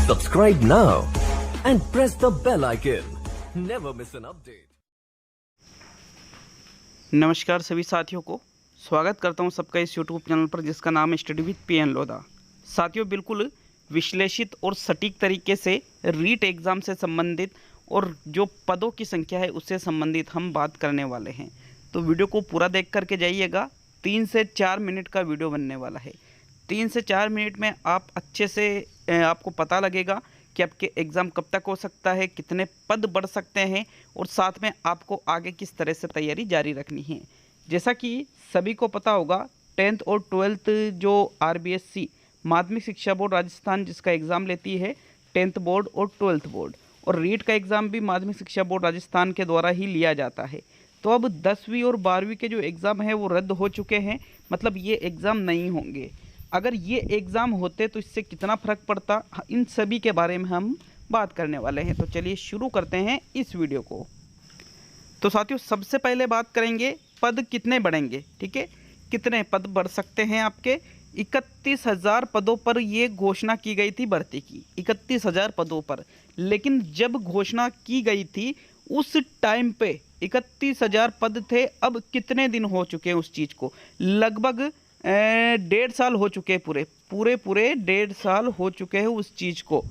Subscribe now and press the bell icon. Never miss an update. नमस्कार सभी साथियों को स्वागत करता हूं सबका इस यूट्यूब चैनल पर जिसका नाम है स्टडी विद पीएन लोधा। साथियों, बिल्कुल विश्लेषित और सटीक तरीके से रीट एग्ज़ाम से संबंधित और जो पदों की संख्या है उससे संबंधित हम बात करने वाले हैं। तो वीडियो को पूरा देख करके जाइएगा। 3 से 4 मिनट का वीडियो बनने वाला है। 3 से 4 मिनट में आप अच्छे से आपको पता लगेगा कि आपके एग्ज़ाम कब तक हो सकता है, कितने पद बढ़ सकते हैं और साथ में आपको आगे किस तरह से तैयारी जारी रखनी है। जैसा कि सभी को पता होगा, 10th और 12th जो RBSC माध्यमिक शिक्षा बोर्ड राजस्थान जिसका एग्ज़ाम लेती है, 10th बोर्ड और 12th बोर्ड, और रीट का एग्ज़ाम भी माध्यमिक शिक्षा बोर्ड राजस्थान के द्वारा ही लिया जाता है। तो अब 10वीं और 12वीं के जो एग्ज़ाम हैं वो रद्द हो चुके हैं, मतलब ये एग्ज़ाम नहीं होंगे। अगर ये एग्ज़ाम होते तो इससे कितना फ़र्क पड़ता, इन सभी के बारे में हम बात करने वाले हैं। तो चलिए शुरू करते हैं इस वीडियो को। तो साथियों, सबसे पहले बात करेंगे पद कितने बढ़ेंगे। ठीक है, कितने पद बढ़ सकते हैं आपके। 31,000 पदों पर ये घोषणा की गई थी भर्ती की, 31,000 पदों पर। लेकिन जब घोषणा की गई थी उस टाइम पे 31,000 पद थे। अब कितने दिन हो चुके हैं उस चीज़ को? लगभग 1.5 साल हो चुके हैं। पूरे 1.5 साल हो चुके हैं उस चीज़ को।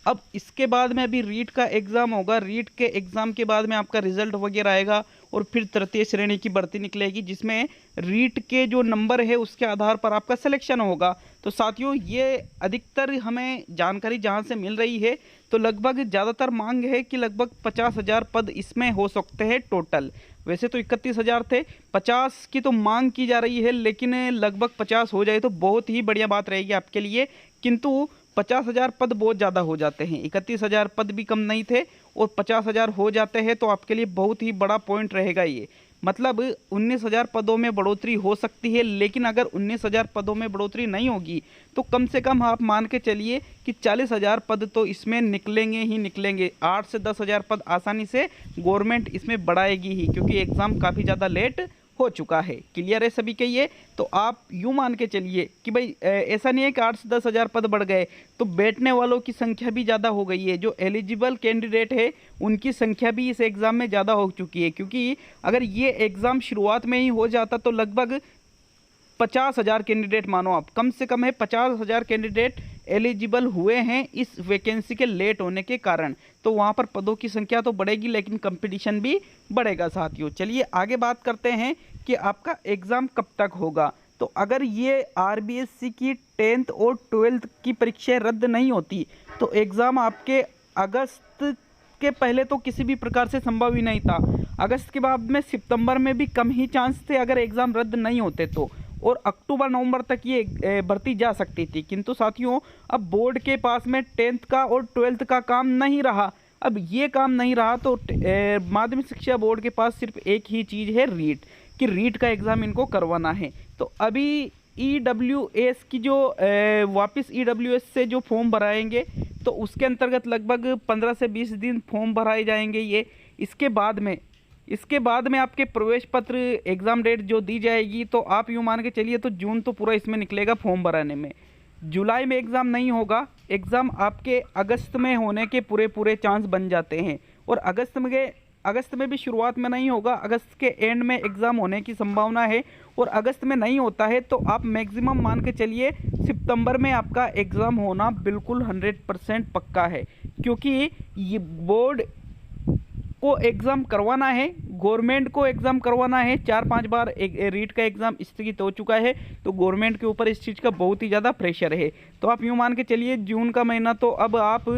अब इसके बाद में अभी रीट का एग्ज़ाम होगा। रीट के एग्ज़ाम के बाद में आपका रिज़ल्ट वगैरह आएगा और फिर तृतीय श्रेणी की भर्ती निकलेगी जिसमें रीट के जो नंबर है उसके आधार पर आपका सिलेक्शन होगा। तो साथियों, ये अधिकतर हमें जानकारी जहाँ से मिल रही है तो लगभग ज़्यादातर मांग है कि लगभग 50,000 पद इसमें हो सकते हैं टोटल। वैसे तो 31,000 थे, 50 की तो मांग की जा रही है, लेकिन लगभग 50 हो जाए तो बहुत ही बढ़िया बात रहेगी आपके लिए। किंतु 50,000 पद बहुत ज़्यादा हो जाते हैं। 31,000 पद भी कम नहीं थे और 50,000 हो जाते हैं तो आपके लिए बहुत ही बड़ा पॉइंट रहेगा ये। मतलब 19,000 पदों में बढ़ोतरी हो सकती है, लेकिन अगर 19,000 पदों में बढ़ोतरी नहीं होगी तो कम से कम आप मान के चलिए कि 40,000 पद तो इसमें निकलेंगे ही निकलेंगे। 8 से 10,000 पद आसानी से गवर्नमेंट इसमें बढ़ाएगी ही, क्योंकि एग्ज़ाम काफ़ी ज़्यादा लेट हो चुका है। क्लियर है सभी के ये? तो आप यूँ मान के चलिए कि भाई ऐसा नहीं है कि 8 से 10,000 पद बढ़ गए तो बैठने वालों की संख्या भी ज़्यादा हो गई है। जो एलिजिबल कैंडिडेट है उनकी संख्या भी इस एग्ज़ाम में ज़्यादा हो चुकी है, क्योंकि अगर ये एग्ज़ाम शुरुआत में ही हो जाता तो लगभग 50,000 कैंडिडेट, मानो आप कम से कम है 50,000 कैंडिडेट एलिजिबल हुए हैं इस वैकेंसी के लेट होने के कारण। तो वहाँ पर पदों की संख्या तो बढ़ेगी लेकिन कंपटीशन भी बढ़ेगा साथियों। चलिए आगे बात करते हैं कि आपका एग्ज़ाम कब तक होगा। तो अगर ये RBSC की 10th और 12th की परीक्षाएं रद्द नहीं होती तो एग्ज़ाम आपके अगस्त के पहले तो किसी भी प्रकार से संभव ही नहीं था। अगस्त के बाद में सितंबर में भी कम ही चांस थे अगर एग्ज़ाम रद्द नहीं होते तो, और अक्टूबर नवंबर तक ये भर्ती जा सकती थी। किंतु साथियों, अब बोर्ड के पास में 10th का और 12th का काम नहीं रहा। अब ये काम नहीं रहा तो माध्यमिक शिक्षा बोर्ड के पास सिर्फ एक ही चीज़ है, रीट, कि रीट का एग्ज़ाम इनको करवाना है। तो अभी EWS की जो वापस EWS से जो फॉर्म भराएंगे तो उसके अंतर्गत लगभग 15 से 20 दिन फॉर्म भराए जाएंगे ये। इसके बाद में आपके प्रवेश पत्र एग्ज़ाम डेट जो दी जाएगी तो आप यूँ मान के चलिए तो जून तो पूरा इसमें निकलेगा फॉर्म भराने में। जुलाई में एग्ज़ाम नहीं होगा, एग्ज़ाम आपके अगस्त में होने के पूरे चांस बन जाते हैं। और अगस्त में भी शुरुआत में नहीं होगा, अगस्त के एंड में एग्ज़ाम होने की संभावना है। और अगस्त में नहीं होता है तो आप मैक्सिमम मान के चलिए सितंबर में आपका एग्ज़ाम होना बिल्कुल 100% पक्का है, क्योंकि ये बोर्ड को एग्ज़ाम करवाना है, गवर्नमेंट को एग्ज़ाम करवाना है। 4-5 बार रीट का एग्ज़ाम स्थगित हो चुका है तो गवर्नमेंट के ऊपर इस चीज़ का बहुत ही ज़्यादा प्रेशर है। तो आप यूँ मान के चलिए जून का महीना तो अब आप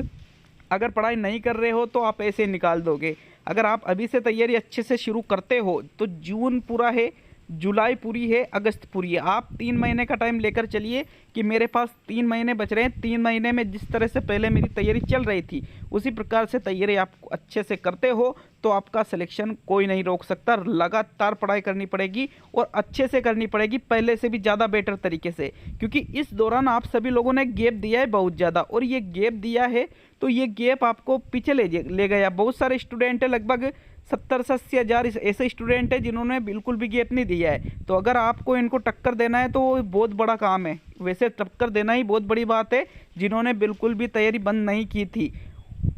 अगर पढ़ाई नहीं कर रहे हो तो आप ऐसे निकाल दोगे। अगर आप अभी से तैयारी अच्छे से शुरू करते हो तो जून पूरा है, जुलाई पूरी है, अगस्त पूरी है। आप 3 महीने का टाइम लेकर चलिए कि मेरे पास 3 महीने बच रहे हैं। 3 महीने में जिस तरह से पहले मेरी तैयारी चल रही थी उसी प्रकार से तैयारी आप अच्छे से करते हो तो आपका सिलेक्शन कोई नहीं रोक सकता। लगातार पढ़ाई करनी पड़ेगी और अच्छे से करनी पड़ेगी, पहले से भी ज़्यादा बेटर तरीके से, क्योंकि इस दौरान आप सभी लोगों ने गैप दिया है बहुत ज़्यादा। और ये गैप दिया है तो ये गैप आपको पीछे ले गया। बहुत सारे स्टूडेंट लगभग 70 से 80 हज़ार ऐसे स्टूडेंट हैं जिन्होंने बिल्कुल भी गैप नहीं दिया है। तो अगर आपको इनको टक्कर देना है तो बहुत बड़ा काम है। वैसे टक्कर देना ही बहुत बड़ी बात है। जिन्होंने बिल्कुल भी तैयारी बंद नहीं की थी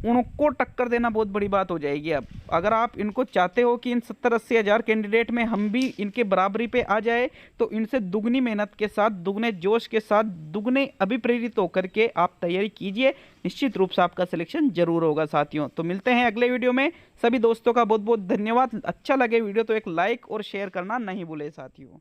उनको टक्कर देना बहुत बड़ी बात हो जाएगी। अब अगर आप इनको चाहते हो कि इन 70-80 हज़ार कैंडिडेट में हम भी इनके बराबरी पे आ जाए तो इनसे दुगनी मेहनत के साथ, दुगने जोश के साथ, दुगने अभिप्रेरित होकर के आप तैयारी कीजिए। निश्चित रूप से आपका सिलेक्शन जरूर होगा साथियों। तो मिलते हैं अगले वीडियो में। सभी दोस्तों का बहुत बहुत धन्यवाद। अच्छा लगे वीडियो तो एक लाइक और शेयर करना नहीं भूले साथियों।